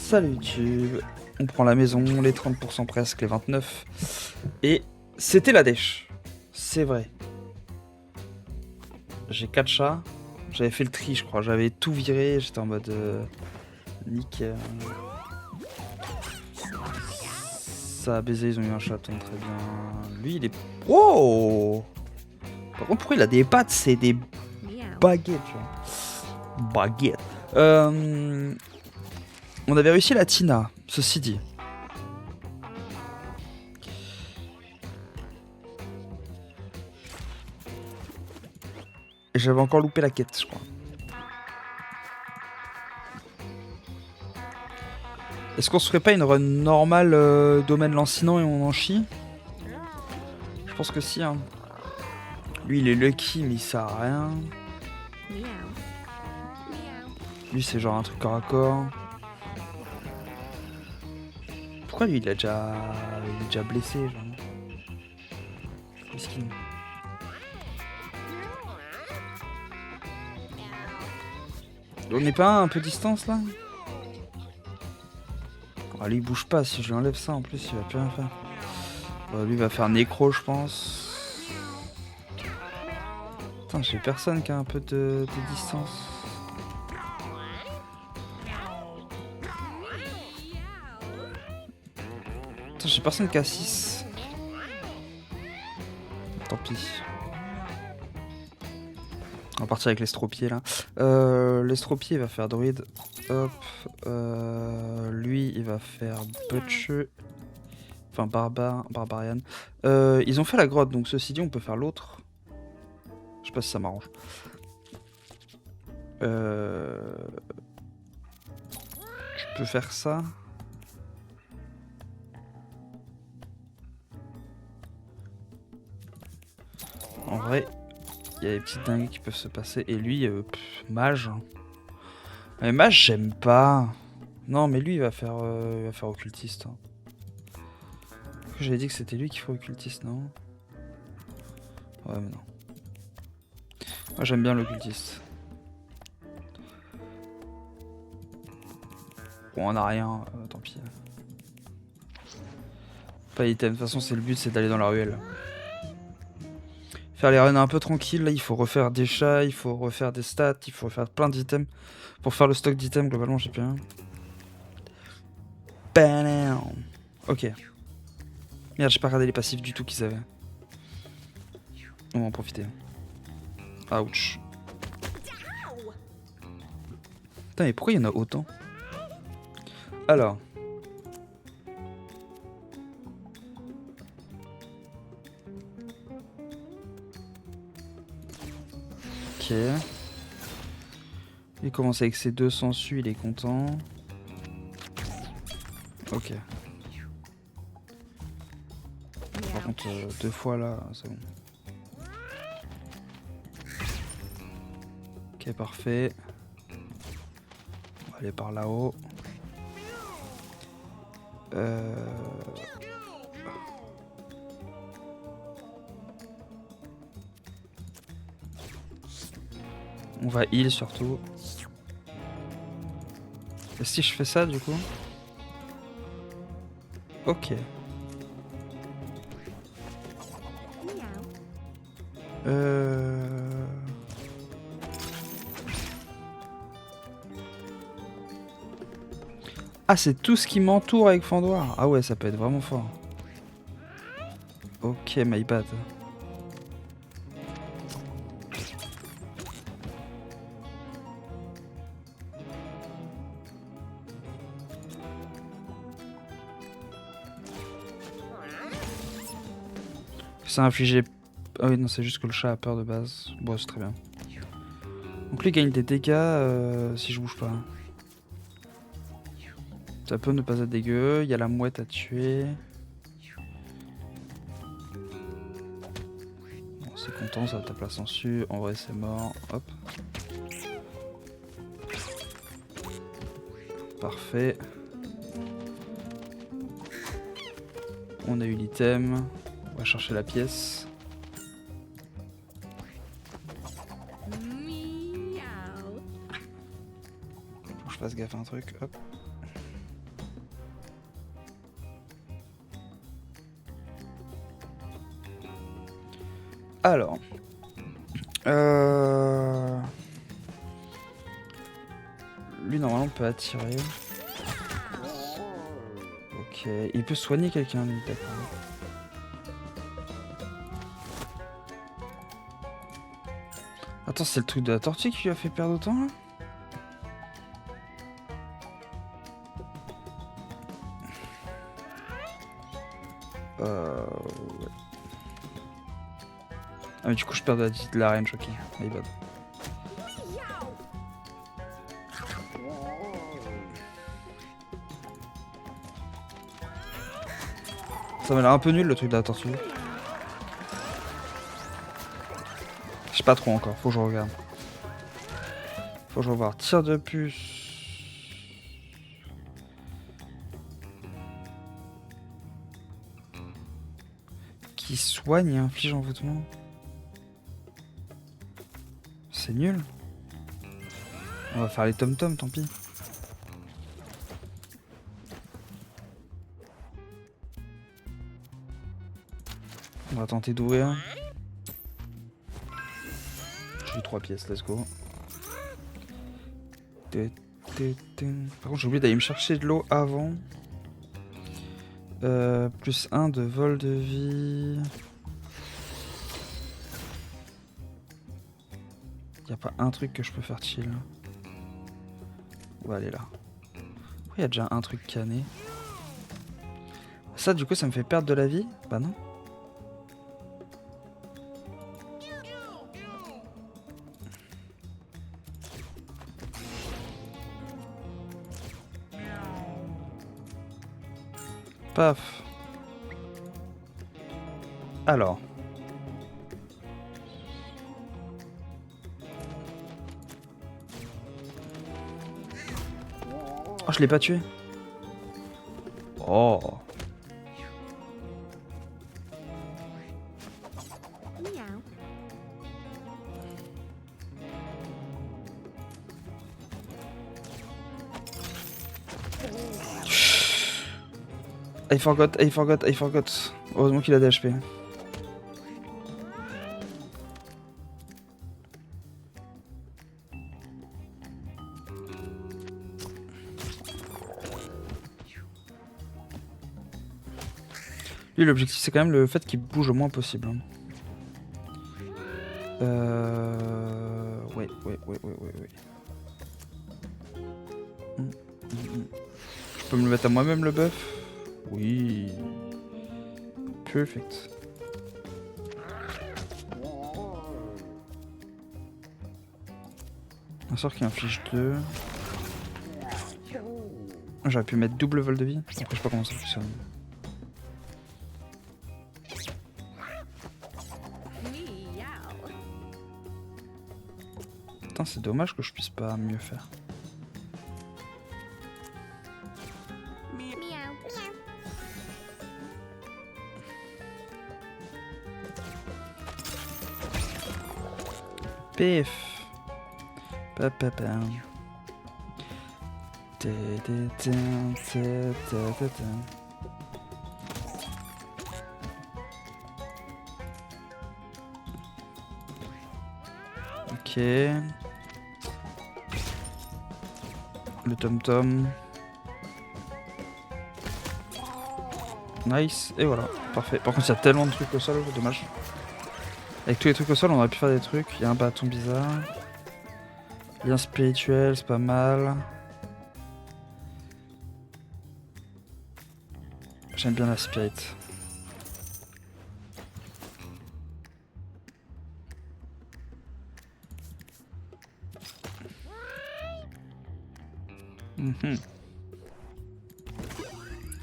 Salut YouTube, on prend la maison, les 30% presque, les 29. Et c'était la dèche, c'est vrai. J'ai 4 chats, j'avais fait le tri je crois, j'avais tout viré, j'étais en mode nickel. Ça a baisé, ils ont eu un chaton, très bien. Lui il est... Wow. Par contre pourquoi il a des pattes, c'est des baguettes genre. Baguettes. On avait réussi la Tina, ceci dit. Et j'avais encore loupé la quête, je crois. Est-ce qu'on se ferait pas une run normale domaine lancinant et on en chie? Je pense que si. Hein. Lui, il est lucky, mais il sert à rien. Lui, c'est genre un truc corps à corps. Pourquoi lui, il est déjà blessé, genre. Miskin. On n'est pas un peu distance, là? Ah, lui, il bouge pas. Si je lui enlève ça, en plus, il va plus rien faire. Lui, il va faire nécro, je pense. Putain, j'ai personne qui a un peu de distance. Putain, j'ai personne qui a 6. Tant pis. On va partir avec l'estropié là. L'estropié il va faire druide. Hop. Lui il va faire butcher. Enfin barbarian. Ils ont fait la grotte donc ceci dit on peut faire l'autre. Je sais pas si ça m'arrange. Je peux faire ça. En vrai, il y a des petites dingues qui peuvent se passer. Et lui, mage. Mais mage, j'aime pas. Non, mais lui, il va faire occultiste. Hein. J'avais dit que c'était lui qui ferait occultiste, non? Ouais, mais non. Moi, j'aime bien l'occultiste. Bon, on a rien, tant pis. Pas item. De toute façon, c'est le but, c'est d'aller dans la ruelle. Faire les runs un peu tranquilles, là, il faut refaire des chats, il faut refaire des stats, il faut refaire plein d'items. Pour faire le stock d'items, globalement, j'ai plus rien. Bam. Ok. Merde, j'ai pas regardé les passifs du tout qu'ils avaient. On va en profiter. Ouch. Putain, mais pourquoi il y en a autant? Alors. Ok. Il commence avec ses 2 sangsues, il est content. Ok. Par contre, 2 fois là, c'est bon. Ok, parfait. On va aller par là-haut. On va heal surtout. Et si je fais ça du coup? Ok. Ah, c'est tout ce qui m'entoure avec Fandoir. Ah ouais, ça peut être vraiment fort. Ok, my bad. Ça a infligé... Ah oui, non, c'est juste que le chat a peur de base. Bon, c'est très bien. Donc lui gagne des dégâts si je bouge pas. Ça peut ne pas être dégueu. Il y a la mouette à tuer. Bon, c'est content, ça tape la sangsue. En vrai, c'est mort. Hop. Parfait. On a eu l'item. On va chercher la pièce. Faut que je fasse gaffe à un truc. Hop. Alors. Lui, normalement, peut attirer. Ok. Il peut soigner quelqu'un, lui, d'accord. Attends, c'est le truc de la tortue qui lui a fait perdre autant, là? Ouais. Ah mais du coup je perds de la range, ok. My bad. Ça m'a l'air un peu nul le truc de la tortue. Je sais pas trop encore, faut que je regarde. Faut que je revoie. Tir de puce. Qui soigne et inflige envoûtement. C'est nul. On va faire les tom-tom, tant pis. On va tenter d'ouvrir. J'ai eu 3 pièces, let's go. Par contre j'ai oublié d'aller me chercher de l'eau avant. Plus 1 de vol de vie. Y'a pas un truc que je peux faire chill. On va aller là. Il y a déjà un truc canné. Ça du coup ça me fait perdre de la vie? Bah non. Paf. Alors. Oh, je l'ai pas tué. Oh. I forgot. Heureusement qu'il a des HP. Lui, l'objectif, c'est quand même le fait qu'il bouge le moins possible. Ouais. Je peux me le mettre à moi-même, le buff? Oui. Perfect. Un sort qui inflige 2. J'aurais pu mettre double vol de vie. Après, je sais pas comment ça fonctionne. Putain, c'est dommage que je puisse pas mieux faire. Pif. Ok. Le tom-tom. Nice. Et voilà. Parfait. Par contre, il y a tellement de trucs au sol, dommage. Avec tous les trucs au sol, on aurait pu faire des trucs. Il y a un bâton bizarre. Lien spirituel, c'est pas mal. J'aime bien la spirit.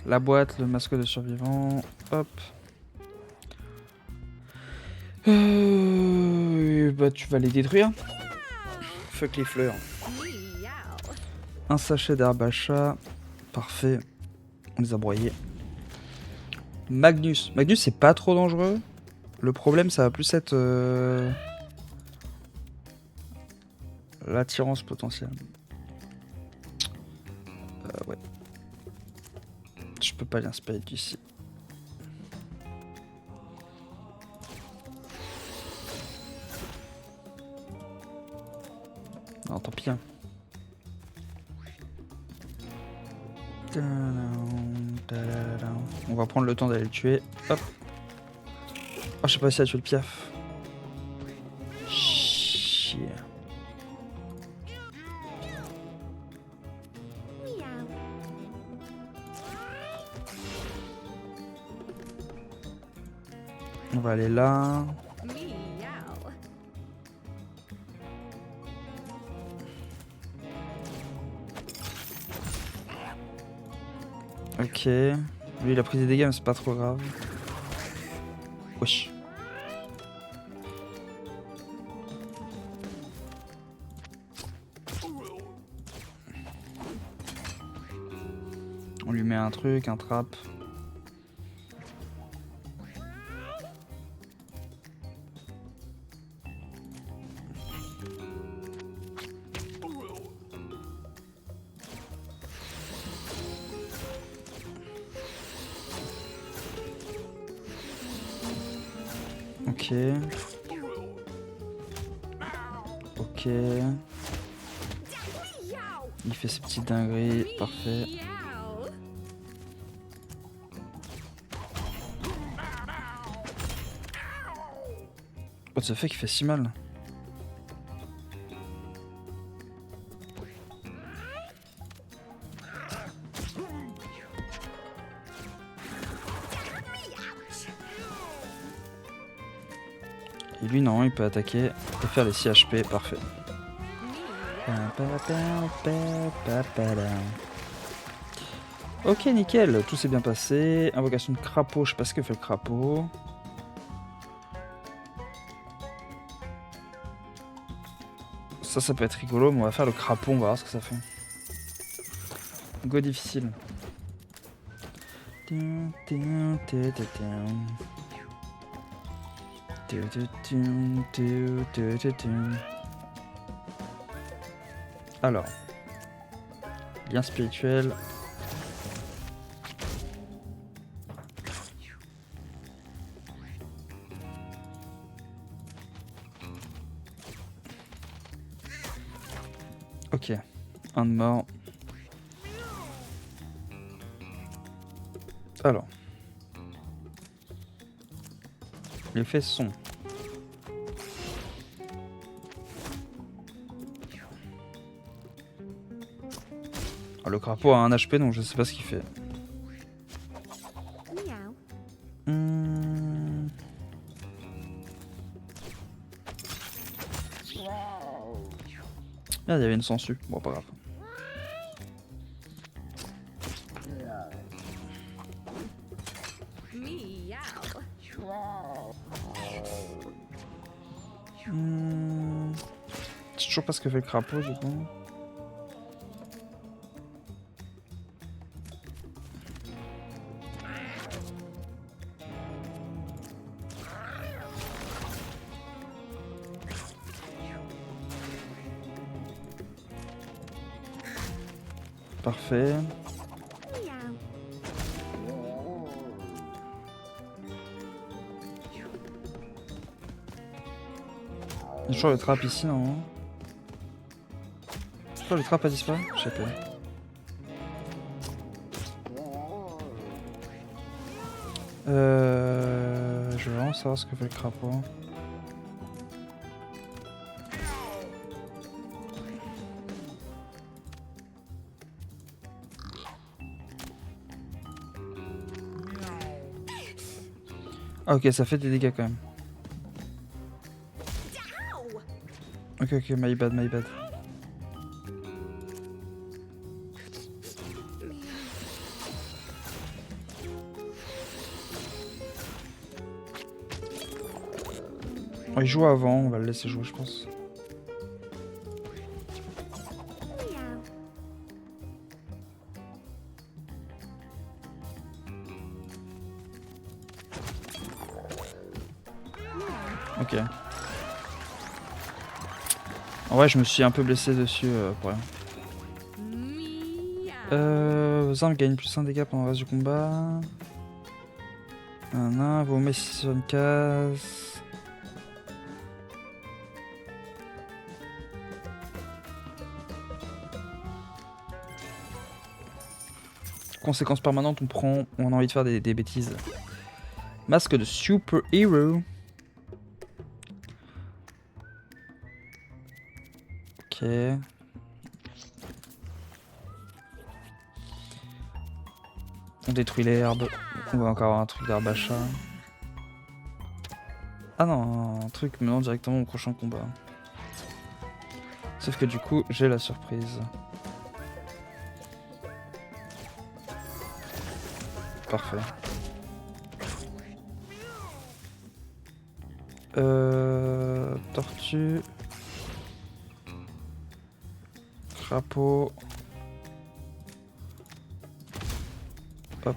La boîte, le masque de survivant. Hop. Bah tu vas les détruire. Fuck les fleurs. Un sachet d'herbe à chat. Parfait. On les a broyés. Magnus. Magnus c'est pas trop dangereux. Le problème ça va plus être l'attirance potentielle. Ouais. Je peux pas l'inspirer d'ici. On va prendre le temps d'aller le tuer. Hop. Oh, je sais pas si a tué le piaf. Chier. On va aller là. Ok. Lui il a pris des dégâts mais c'est pas trop grave. Wesh. On lui met un truc, un trap. Ok. Ok. Il fait ses petites dingueries. Parfait. What the fuck, il fait si mal. Et lui, non, il peut attaquer et faire les 6 HP. Parfait. Ok, nickel. Tout s'est bien passé. Invocation de crapaud. Je sais pas ce que fait le crapaud. Ça peut être rigolo, mais on va faire le crapaud. On va voir ce que ça fait. Go difficile. Alors, lien spirituel. Ok, un de mort. Alors, les faits sont. Ah, le crapaud a un HP donc je sais pas ce qu'il fait. Merde, il y avait une sangsue. Bon, pas grave. Je sais toujours pas ce que fait le crapaud du coup. Parfait. Il y a toujours le trap ici normalement. Pourquoi le trap a disparu? Je sais pas. Je veux vraiment savoir ce que fait le crapaud. Ah ok, ça fait des dégâts quand même. Ok, my bad, my bad. Oh, il joue avant, on va le laisser jouer je pense. Ok. En vrai, je me suis un peu blessé dessus pour rien. Vos armes gagnent plus 1 dégât pendant le reste du combat. Vous mettez sur une case. conséquence permanente, on a envie de faire des bêtises. Masque de super hero. Ok. On détruit l'herbe. On va encore avoir un truc d'herbe à chat. Ah non, un truc menant directement au prochain combat. Sauf que du coup, j'ai la surprise. Parfait. Tortue. Crapaud. Hop.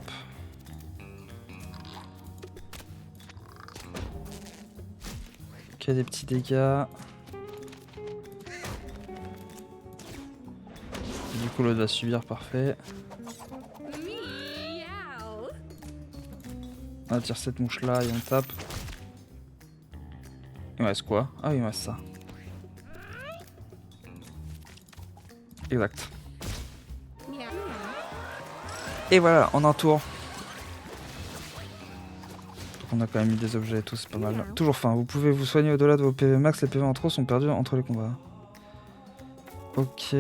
Ok, des petits dégâts. Du coup, l'autre va subir, parfait. On attire cette mouche là et on tape. Il me reste quoi? Ah oui, il me reste ça. Exact. Et voilà, en un tour. On a quand même eu des objets et tout, c'est pas mal. Toujours fin, vous pouvez vous soigner au-delà de vos PV max, les PV en trop sont perdus entre les combats. Ok.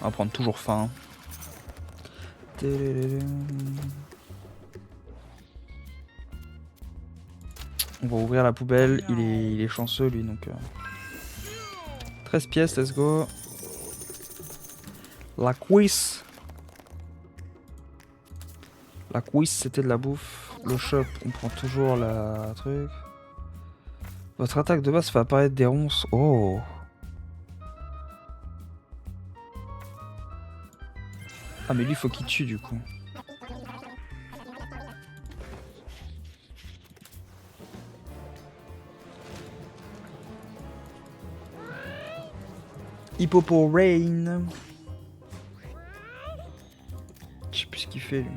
On va prendre toujours fin. On va ouvrir la poubelle, il est chanceux lui donc... 13 pièces, let's go. La cuisse. La cuisse c'était de la bouffe. Le shop, on prend toujours la truc. Votre attaque de base fait apparaître des ronces. Oh. Ah mais lui faut qu'il tue du coup. Hippopo Rain. Je sais plus ce qu'il fait lui.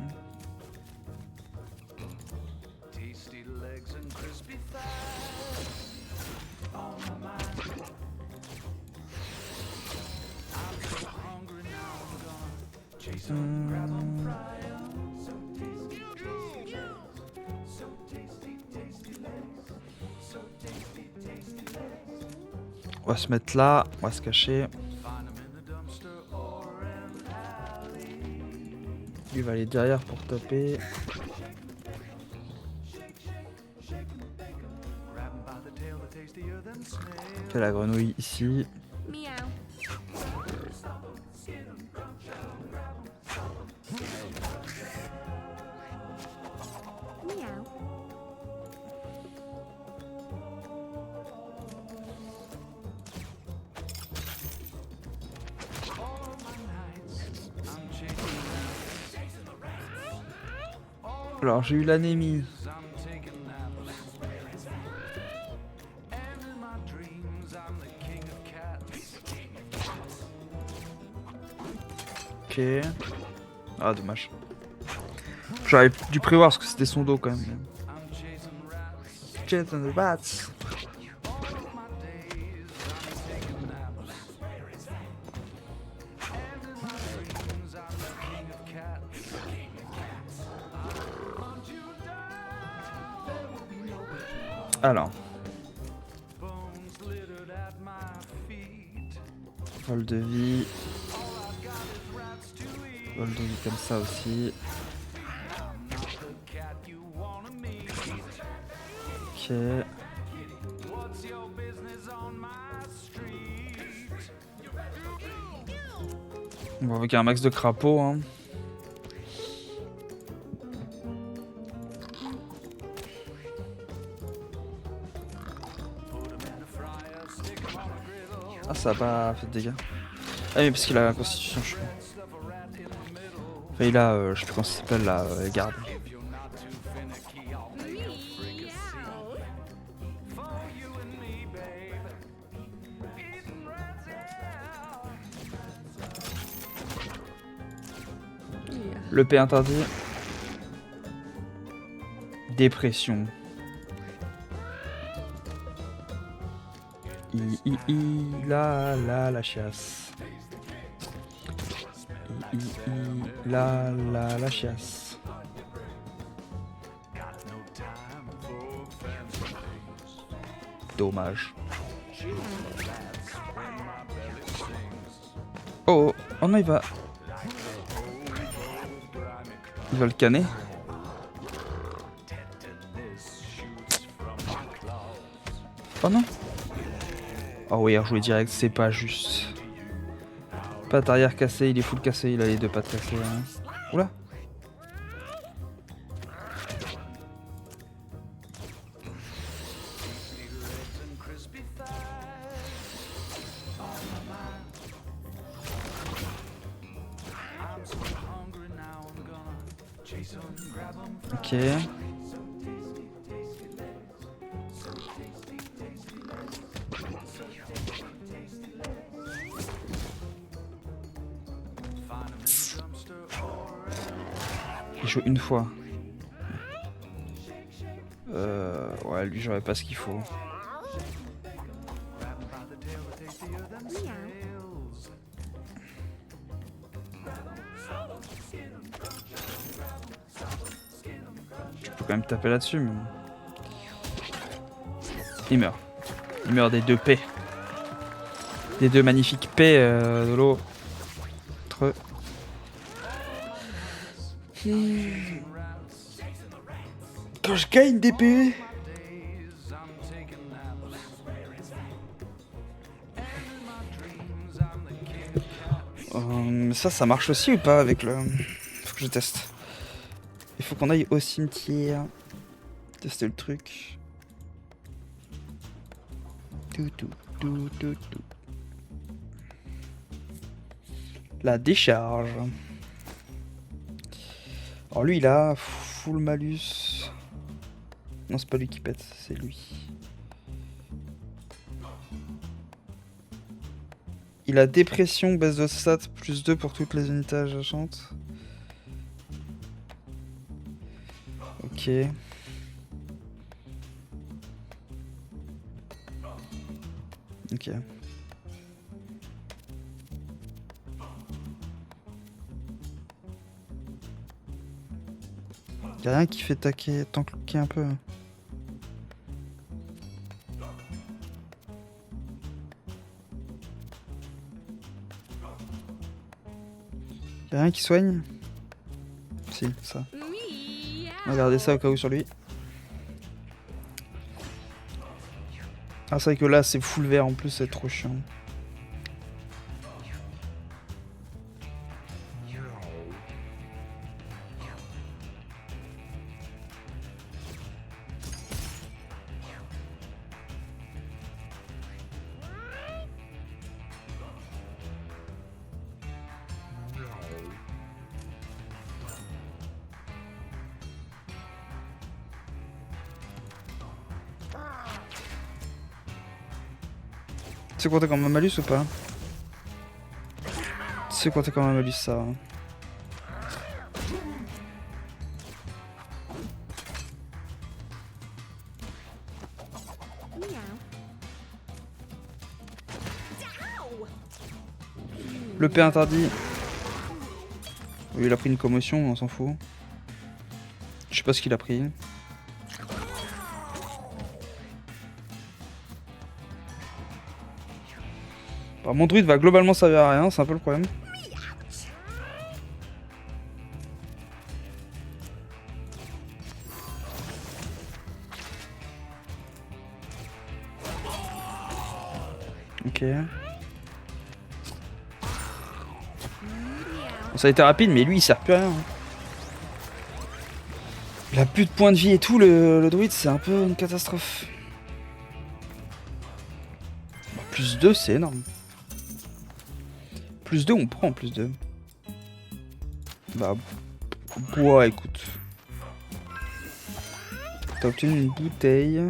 On va se mettre là, on va se cacher. Lui va aller derrière pour taper. On fait la grenouille ici. Alors j'ai eu l'anémie. Ok. Ah dommage. J'aurais dû prévoir parce que c'était son dos quand même. Jason the Bats. Alors. Vol de vie. Vol de vie comme ça aussi. Ok. On va invoquer un max de crapauds. Hein. Ah, ça a pas fait de dégâts. Ah oui, parce qu'il a la constitution, je crois. Enfin, il a, je sais plus comment ça s'appelle, la garde. Le P interdit. Dépression. La chiasse. La chiasse. Dommage. Oh, oh non, il va le canner. Oh non. Oh oui, rejouer direct, c'est pas juste. Patte arrière cassée, il est full cassé, il a les deux pattes cassées. Hein. Oula. Ok. Il joue une fois. Ouais, lui j'aurais pas ce qu'il faut. Je peux quand même taper là-dessus, mais... Il meurt. Il meurt des deux P. Des deux magnifiques P de l'eau. Quand je gagne des PV. Ça marche aussi ou pas avec le... Faut que je teste. Il faut qu'on aille au cimetière. Tester le truc. La décharge. Alors lui il a full malus. Non c'est pas lui qui pète, c'est lui. Il a dépression, baisse de stats, plus 2 pour toutes les unités adjacentes. Ok. Ok. Y'a rien qui fait tanker un peu. Y'a rien qui soigne? Si, ça. On va garder ça au cas où sur lui. Ah, c'est vrai que là, c'est full vert en plus, c'est trop chiant. C'est compté comme un malus ou pas? C'est compté comme un malus ça. Le P interdit. Oui, il a pris une commotion, on s'en fout. Je sais pas ce qu'il a pris. Alors, mon druide va globalement servir à rien, c'est un peu le problème. Ok. Bon, ça a été rapide, mais lui il sert plus à rien. Il a plus de points de vie et tout, le druide, c'est un peu une catastrophe. Bah, plus 2, c'est énorme. Plus 2, on prend plus 2. Bah, ouais, écoute. T'as obtenu une bouteille.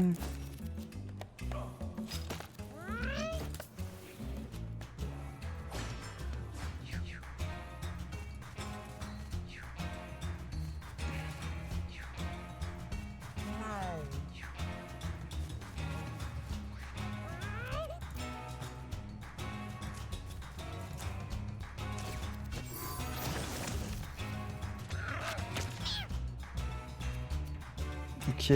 Ok.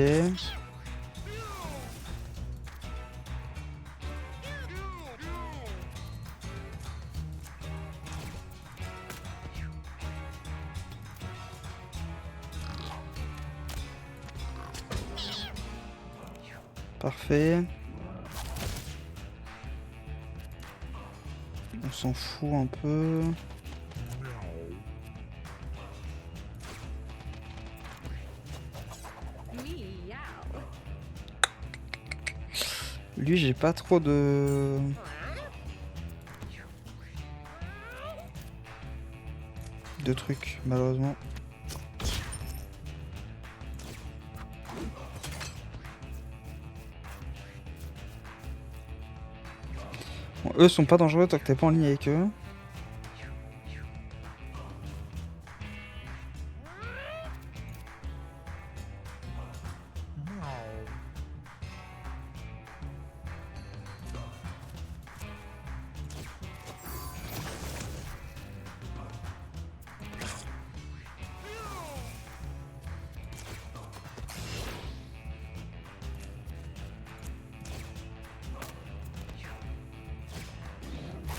Parfait. On s'en fout un peu. Lui, j'ai pas trop de trucs, malheureusement. Bon, eux sont pas dangereux tant que t'es pas en ligne avec eux.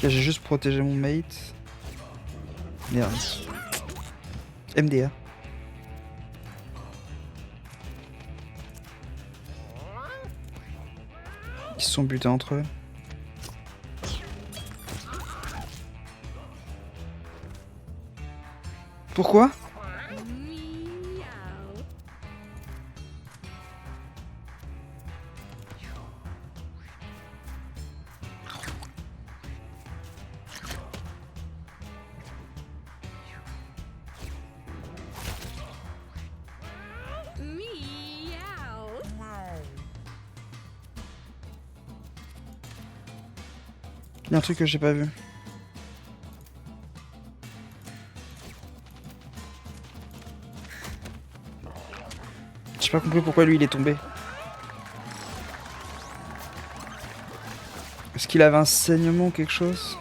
Ok, j'ai juste protégé mon mate. Merde. MDA. Ils se sont butés entre eux. Pourquoi ? Il y a un truc que j'ai pas vu. J'ai pas compris pourquoi lui il est tombé. Est-ce qu'il avait un saignement ou quelque chose ?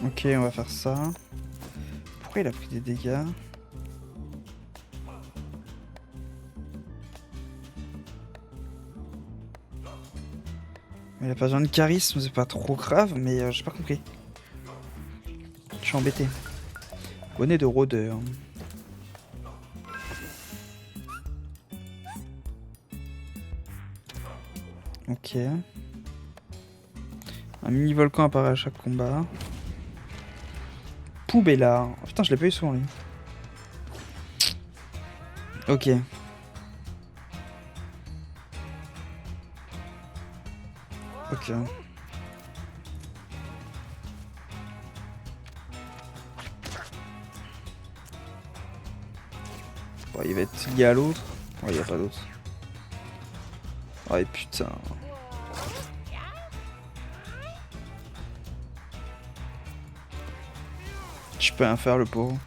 Ok, on va faire ça. Pourquoi il a pris des dégâts ? Il a pas besoin de charisme, c'est pas trop grave, mais j'ai pas compris. Je suis embêté. Bonnet de rôdeur. Ok. Un mini volcan apparaît à chaque combat. Poubella. Oh, putain, je l'ai pas eu souvent lui. Ok. Ok. Bon, il va être lié à l'autre. Oh, il n'y a pas d'autre. Oh, et putain. Je peux rien faire, le pauvre.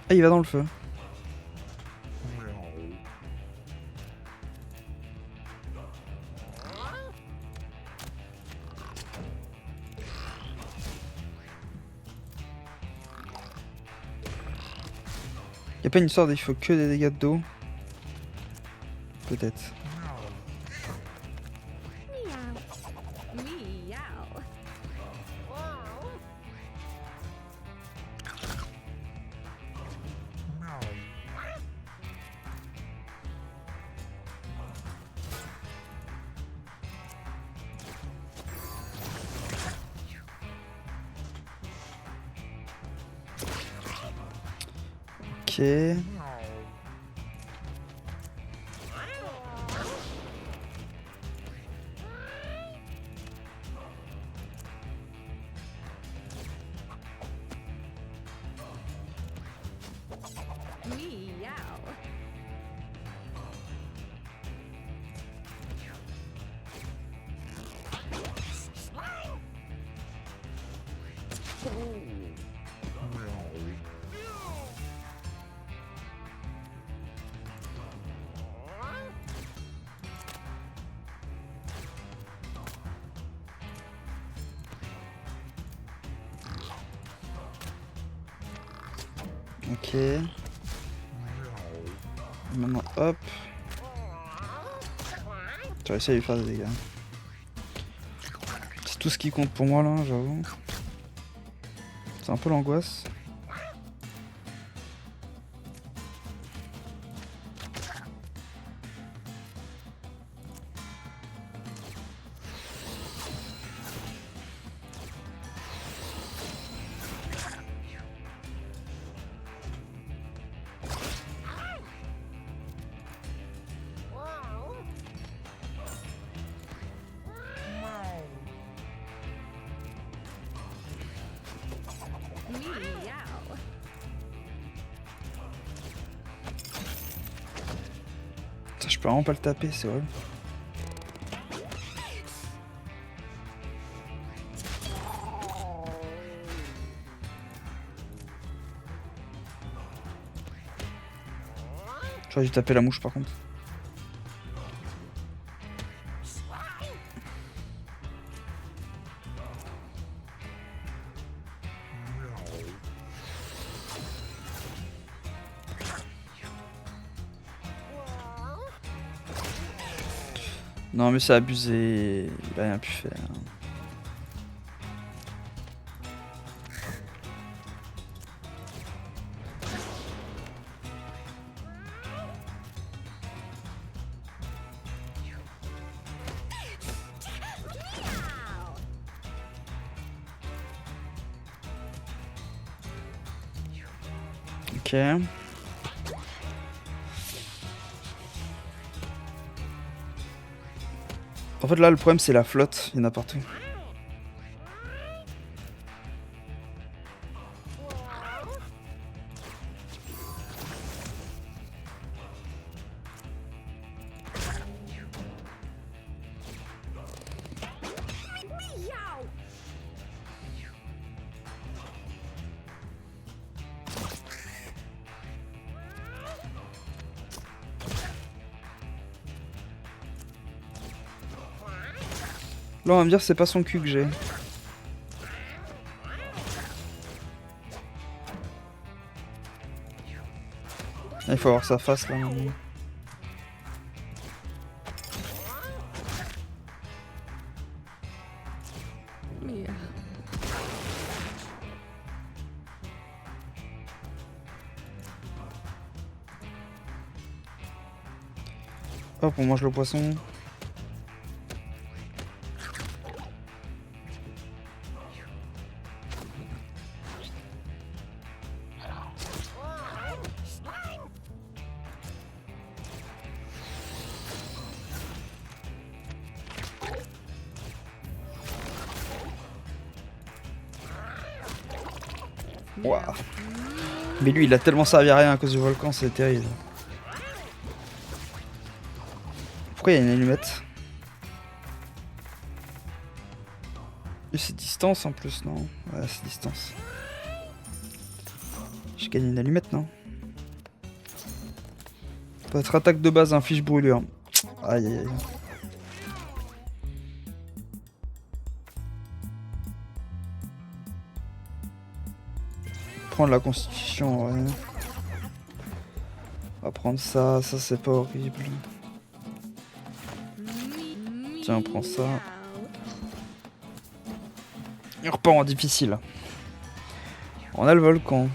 Ah, il va dans le feu. Y'a pas une histoire d'il faut que des dégâts d'eau? Peut-être. Ok. Ok. Maintenant, hop. J'ai réussi à lui faire des dégâts. C'est tout ce qui compte pour moi là, j'avoue. C'est un peu l'angoisse. Putain, je peux vraiment pas le taper, c'est vrai. J'aurais dû taper la mouche par contre. Non mais c'est abusé, il a rien pu faire. Ok. En fait là le problème c'est la flotte, il y en a partout. Là on va me dire c'est pas son cul que j'ai. Il faut avoir sa face là maintenant. Hop, on mange le poisson. Waouh. Mais lui il a tellement servi à rien à cause du volcan, c'est terrible. Pourquoi il y a une allumette? Et c'est distance en plus, non? Ouais, c'est distance. J'ai gagné une allumette, non? Votre attaque de base inflige brûlure. Aïe aïe aïe. Prendre la constitution, ouais. On va prendre ça, ça c'est pas horrible. Tiens, on prend ça. Et on repart en difficile. On a le volcan.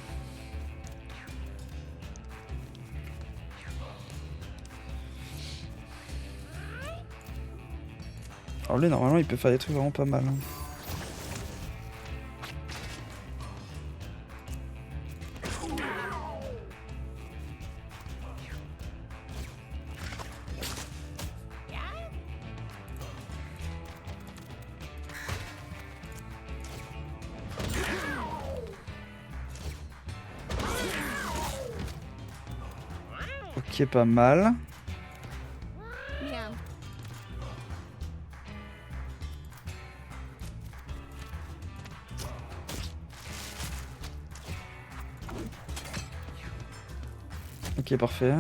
Alors lui normalement il peut faire des trucs vraiment pas mal. Hein. Ok, pas mal. Ok, parfait.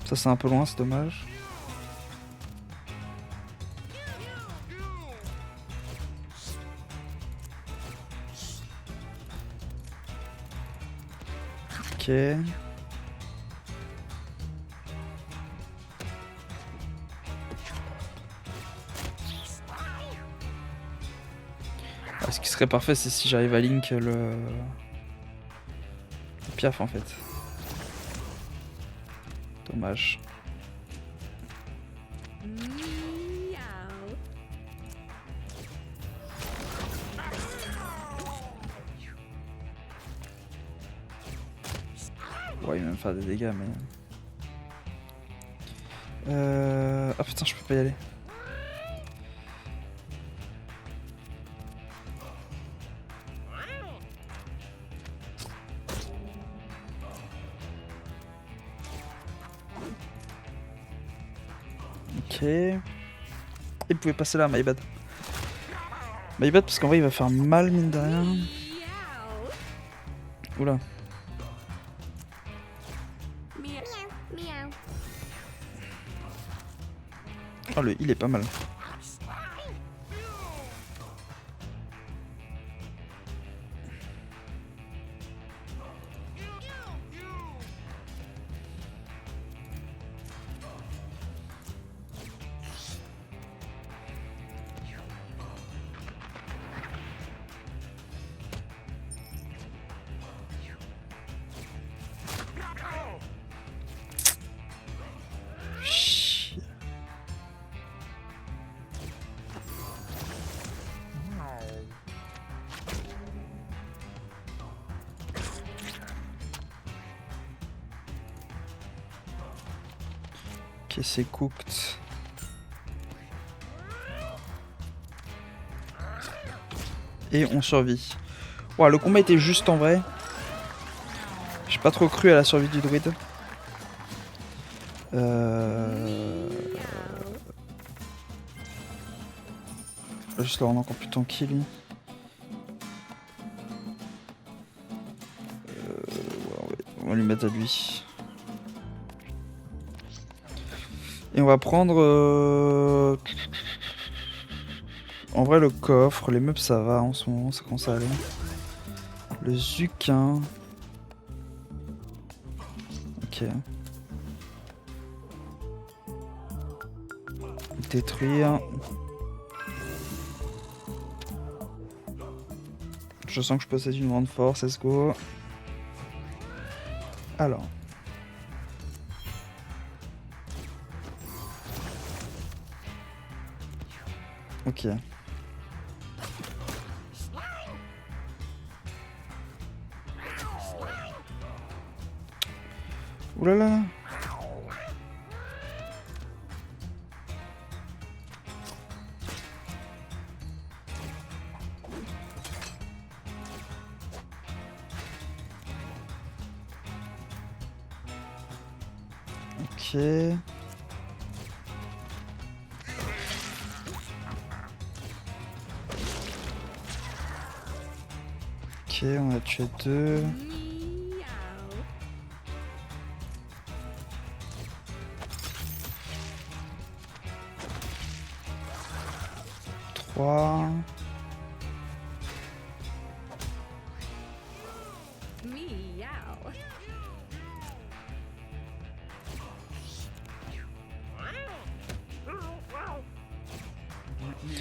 Ça c'est un peu loin, c'est dommage. Ok. Ah, ce qui serait parfait, c'est si j'arrive à link le piaf en fait. Dommage. Ouais, il va me faire des dégâts, mais... Ah putain, je peux pas y aller. Ok. Il pouvait passer là, my bad. My bad parce qu'en vrai il va faire mal mine de rien. Oula. Oh le heal est pas mal. Ok, c'est cooked. Et on survit. Wow, le combat était juste en vrai. J'ai pas trop cru à la survie du druide. Juste le rendre encore plus tanky lui. Ouais, on va lui mettre à lui. Et on va prendre... En vrai le coffre, les meubles ça va en ce moment, ça commence à aller. Le Zukin. Ok. Détruire. Je sens que je possède une grande force, let's go. Alors. Ok. Oulala. Ok. Ok, on a tué 2.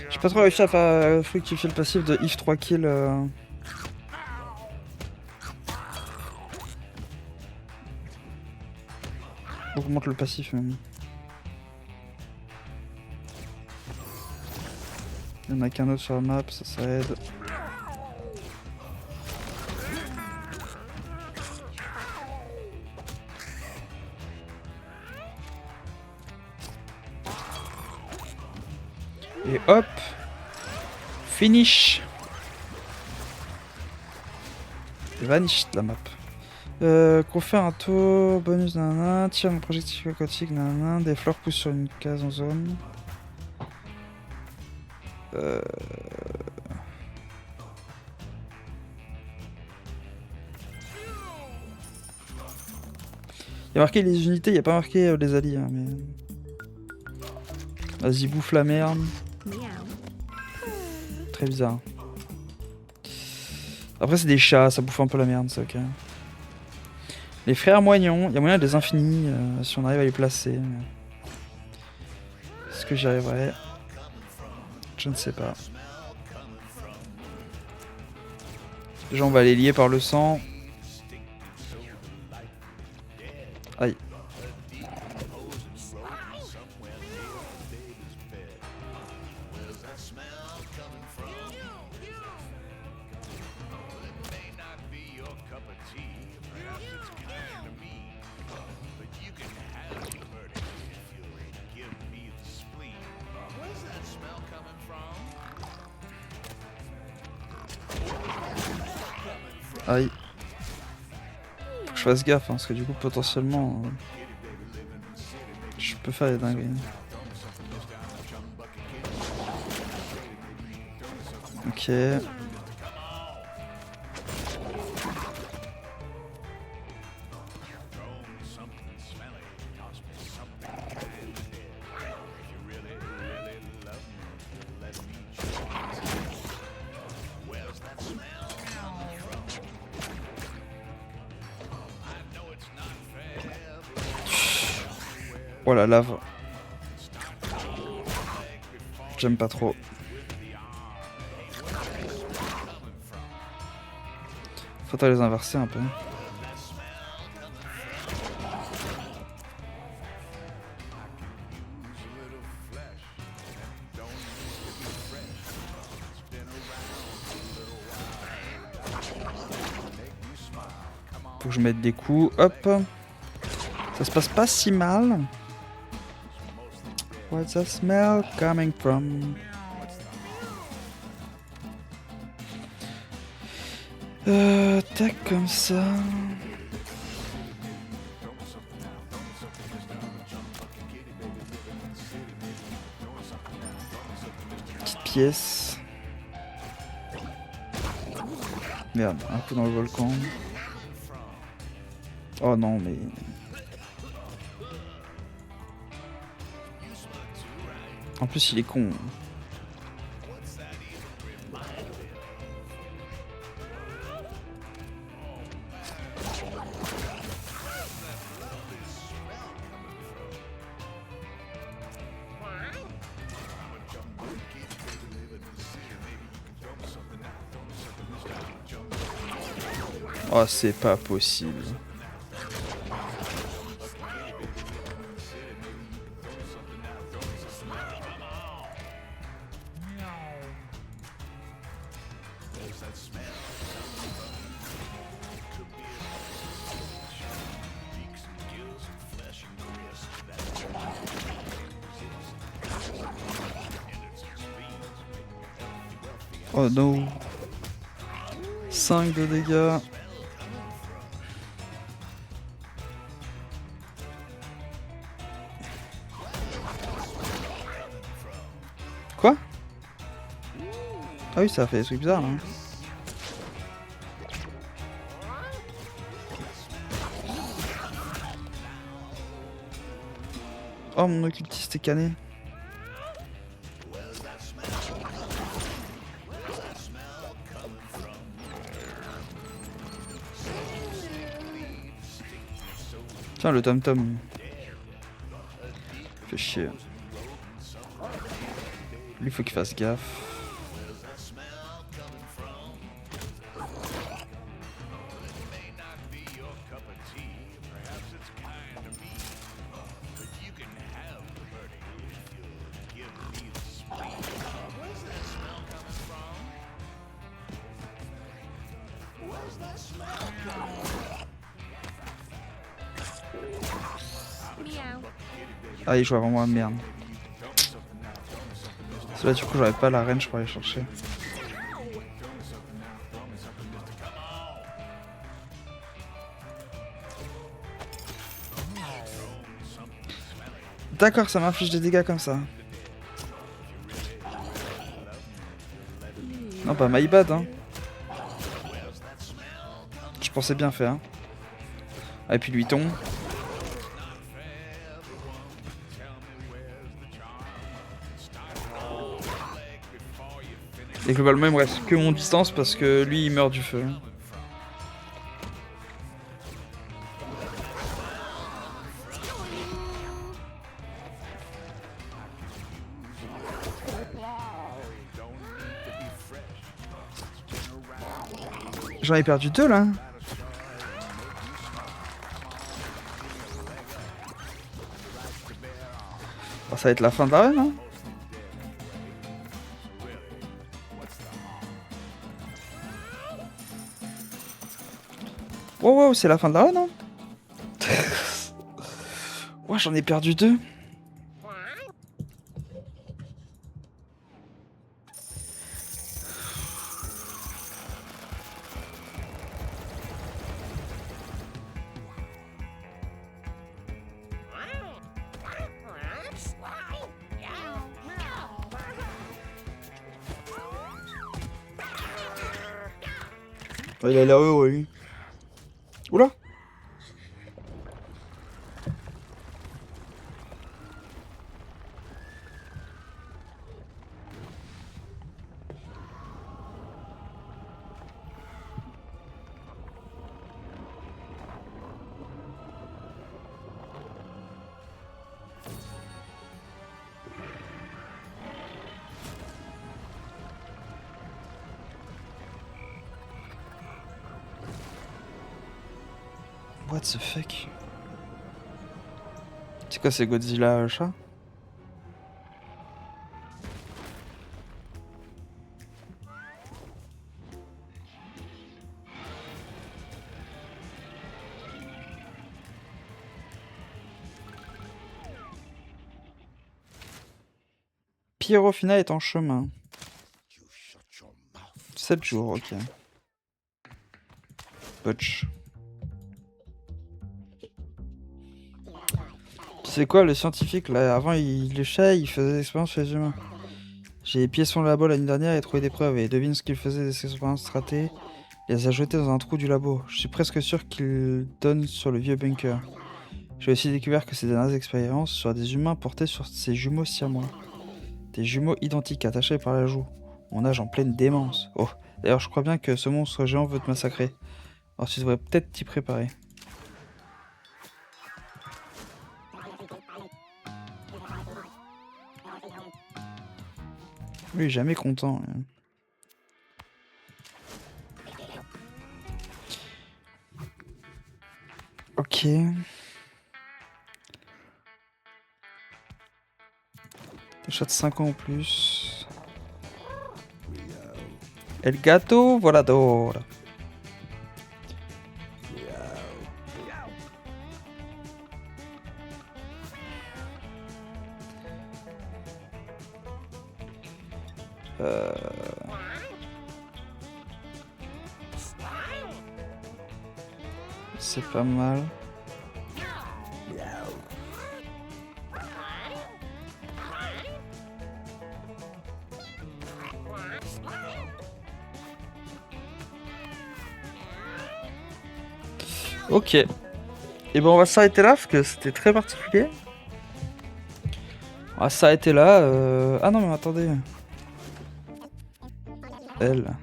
J'ai pas trop réussi à faire fructifier le passif de if 3 kills. Augmente le passif même. Il y en a qu'un autre sur la map, ça aide. Et hop, finish. Vanish la map. Confère un taux, bonus nanana, tire un projectile aquatique nanana, des fleurs poussent sur une case en zone. Il y a marqué les unités, il n'y a pas marqué les alliés. Hein, mais... Vas-y, bouffe la merde. Très bizarre. Après, c'est des chats, ça bouffe un peu la merde, c'est ok. Les frères moignons, il y a moyen de les infinis si on arrive à les placer. Mais... Est-ce que j'y arriverai? Je ne sais pas. Déjà, on va les lier par le sang. Aïe. Aïe. Faut que je fasse gaffe, hein, parce que du coup, potentiellement, je peux faire des dingueries. Ok. Oh la lave. J'aime pas trop. Faut les inverser un peu. Faut que je mette des coups. Hop. Ça se passe pas si mal. What's that smell coming from? Tac comme ça. Petite pièce. Merde, un coup dans le volcan. Oh non, mais... En plus, il est con. Oh, c'est pas possible. Oh non. 5 de dégâts. Quoi? Ah oui, ça a fait des trucs bizarres là. Oh, mon occultiste est cané. Tiens, le tom-tom. Fait chier. Lui, faut qu'il fasse gaffe. Ah, il joue avant moi, merde. Là, du coup, j'aurais pas la reine, je pourrais aller chercher. D'accord, ça m'inflige des dégâts comme ça. Non, bah, my bad, hein. Je pensais bien faire. Ah, et puis lui tombe. Et globalement, il me reste que mon distance parce que lui, il meurt du feu. J'en ai perdu 2 là. Oh, ça va être la fin de la run, hein. Wow, wow, c'est la fin de la run, hein. Ouais, j'en ai perdu 2. Oh, il a l'air heureux, lui. Oula. What the fuck? C'est quoi, c'est Godzilla chat? Pyrophina est en chemin. 7 jours, ok. Butch. C'est quoi le scientifique là? Avant, les chats, il faisait des expériences sur les humains. J'ai épié son labo l'année dernière et trouvé des preuves. Et devine ce qu'il faisait des expériences ratées. Il les a jetées dans un trou du labo. Je suis presque sûr qu'il donne sur le vieux bunker. J'ai aussi découvert que ces dernières expériences sur des humains portaient sur ces jumeaux siamois. Des jumeaux identiques attachés par la joue. Mon âge en pleine démence. Oh, d'ailleurs, je crois bien que ce monstre géant veut te massacrer. Alors tu devrais peut-être t'y préparer. Lui, jamais content. Ok. Chat de 5 ans ou plus. El gato volador. C'est pas mal. Ok. Et bon, on va s'arrêter là parce que c'était très particulier. On va s'arrêter là. Ah non, mais attendez. Elle.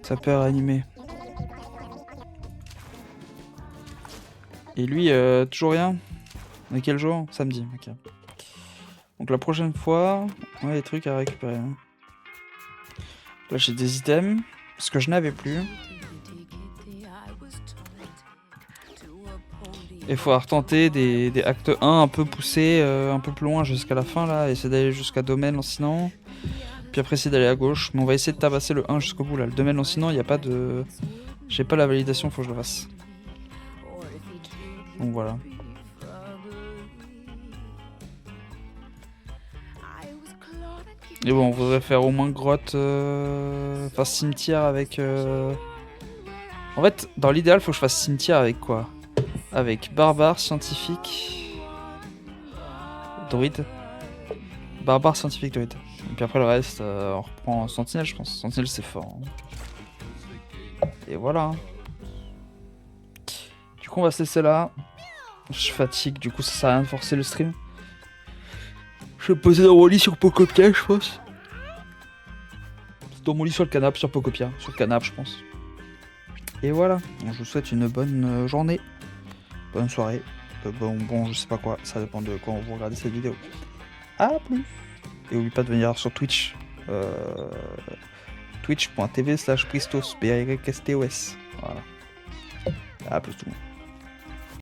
Ça peut réanimer. Et lui, toujours rien. Mais quel jour? Samedi, ok. Donc la prochaine fois, on a des trucs à récupérer. Hein. Là j'ai des items, parce que je n'avais plus. Et il faudra retenter des actes 1 un peu poussés, un peu plus loin jusqu'à la fin là, essayer d'aller jusqu'à domaine sinon. Puis après essayer d'aller à gauche, mais on va essayer de tabasser le 1 jusqu'au bout là. Le domaine sinon il n'y a pas de... J'ai pas la validation, faut que je le fasse. Donc voilà. Et bon, on voudrait faire au moins grotte, enfin cimetière avec... En fait, dans l'idéal, faut que je fasse cimetière avec quoi? Avec barbare, scientifique... Druide. Barbare, scientifique, druide. Et puis après le reste, on reprend sentinelle, je pense. Sentinelle, c'est fort. Hein. Et voilà. Du coup, on va se laisser là. Je fatigue, du coup ça sert à rien de forcer le stream. Je vais me poser dans mon lit sur Pocopia, je pense. Dans mon lit sur le canapé, sur Pocopia. Sur le canapé, je pense. Et voilà. Donc, je vous souhaite une bonne journée. Bonne soirée. Bon, je sais pas quoi. Ça dépend de quand vous regardez cette vidéo. A plus. Et n'oubliez pas de venir sur Twitch. Twitch.tv/Pristos. PAYSTOS. Voilà. A plus tout le monde.